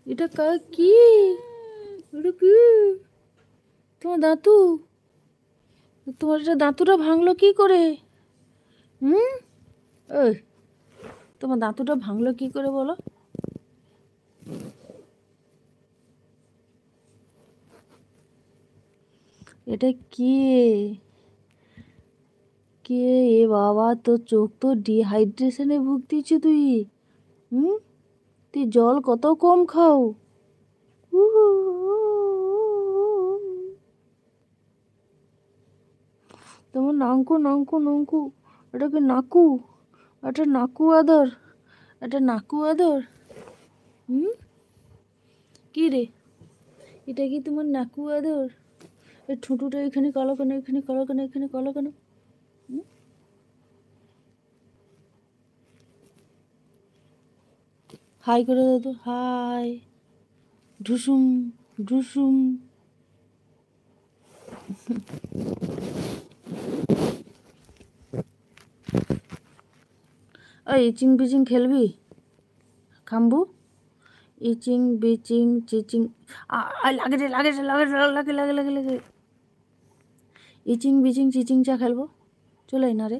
এটা কি? এটা কি? তোমার দাঁতু? তোমার এটা দাঁতুটা ভাঙলো কি করে? হুম? ওই, তোমার দাঁতুটা ভাঙলো কি করে বলো? এটা কে? কে? এ বাবা, তোর চোখ তো ডিহাইড্রেশনে ভুগতেছি তুই। হুম? তুই জল কত কম খাও। উহু। তোমার নাঙ্কু নাঙ্কু নাঙ্কু। এটা কি নাকু? এটা নাকু আদর। এটা নাকু আদর। হুম? কি রে? এটা কি তোমার নাকু আদর? এই ঠুঁটুটা এখানে কালো কেন, এখানে কালো কেন, এখানে কালো কেন? হাই করে দাও তো, হাই। ঢুসুম ঢুসুম। ওই ইচিং বিচিং খেলবি? খাম্বু? ইচিং বিচিং চিচিং। লাগে রে, লাগে রে, লাগে লাগে লাগে লাগে লাগে। ইচিং বিচিং চিচিং চা খেলবো, চলে না রে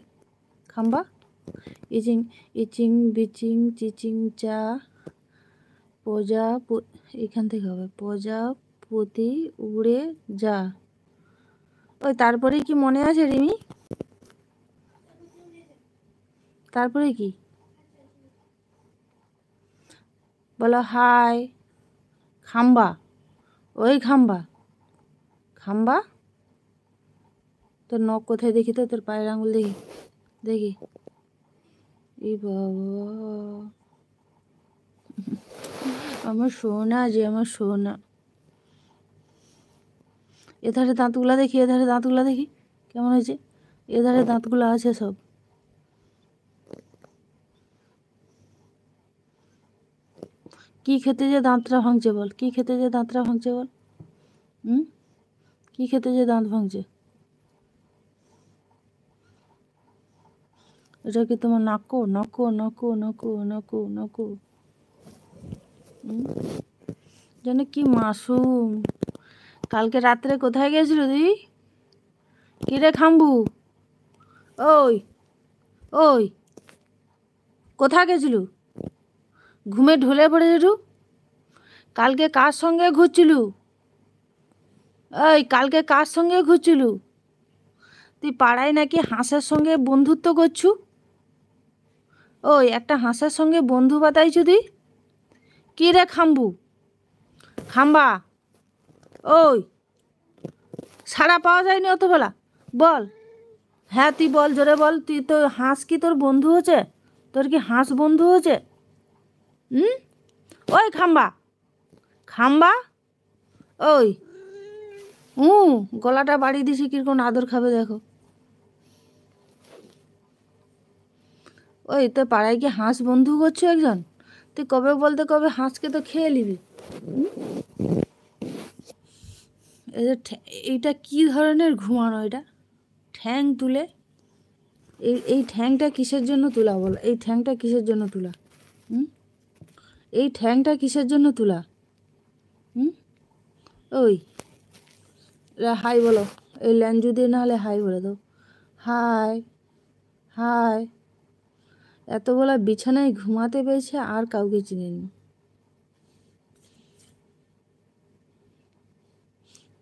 খাম্বা। ইচিং ইচিং বিচিং চিচিং চা। এখান থেকে হবে প্রজাপতি উড়ে যা। ওই তারপরে কি মনে আছে রিমি? তারপরে কি বলো? হাই খাম্বা। ওই খাম্বা, খাম্বা। তোর নখ কোথায় দেখি তো, তোর পায়ের আঙুল দেখি, দেখি। এই বাবা, আমার সোনা যে, আমার সোনা। এধারে দাঁতগুলা দেখি, এধারে দাঁতগুলা দেখি কেমন হয়েছে। এধারে দাঁতগুলো আছে সব। কি খেতে যে দাঁতটা ভাঙছে বল? কি খেতে যে দাঁতটা ভাঙছে বল? হুম? কি খেতে যে দাঁত ভাঙছে? এটা কি তোমার নাকো নাকো নাকো নাকো নাকো নাকো? যেন কি মাসুম। কালকে রাত্রে কোথায় গেছিল তুই? কিরে খাম্বু? ওই, ওই, কোথায় গেছিল? ঘুমে ঢলে পড়েছিল। কালকে কার সঙ্গে ঘুরছিল? ওই, কালকে কার সঙ্গে ঘুরছিল? তুই পাড়ায় নাকি হাঁসের সঙ্গে বন্ধুত্ব করছু? ওই, একটা হাঁসের সঙ্গে বন্ধু বাতাইছু তুই? কি রে খাম্বু? খাম্বা? ওই, সাড়া পাওয়া যায়নি অতবেলা? বল। হ্যাঁ তুই বল, জোরে বল। তুই তো হাঁস কি তোর বন্ধু হচ্ছে? তোর কি হাঁস বন্ধু হচ্ছে? হুম? ওই খাম্বা, খাম্বা। ওই, গলাটা বাড়িয়ে দিছি, কিরকম আদর খাবে দেখো। ওই, তো পাড়ায় কি হাঁস বন্ধু করছো একজন? তুই কবে বলতে কবে হাঁসকে তো খেয়ে নিবি। এইটা কি ধরনের ঘুমানো এটা? ঠ্যাং তুলে, এই ঠ্যাংটা কিসের জন্য তোলা বল? এই ঠ্যাংটা কিসের জন্য তোলা? হুম? এই ঠ্যাংটা কিসের জন্য তোলা? হুম? ওই, হাই বলো। এই ল্যাঞ্জু দিয়ে না হলে হাই বলে দাও। High, high. এতবেলা বিছানায় ঘুমাতে পেয়েছে, আর কাউকে চিনেনি।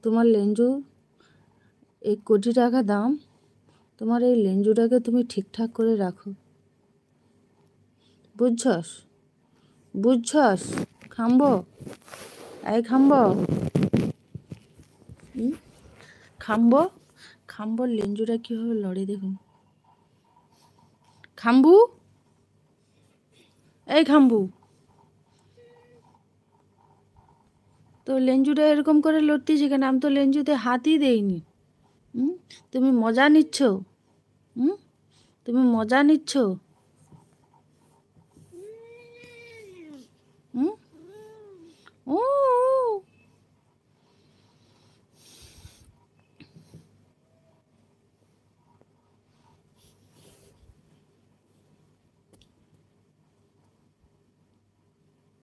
তোমার লেঞ্জু 1 কোটি টাকা দাম। তোমার এই লেঞ্জুটাকে তুমি ঠিকঠাক করে রাখো, বুঝছস? বুঝছস খাম্বো? এই খাম্বো, খাম্বো, খাম্বোর লেঞ্জুটা কীভাবে লড়ে দেখুন। খাম্বু, এই খাম্বু, তো লেঞ্জুটা এরকম করে লড়তেছি কেন? আমি তো লেঞ্জুতে হাতই দেইনি। তুমি মজা নিচ্ছ? তুমি মজা নিচ্ছ?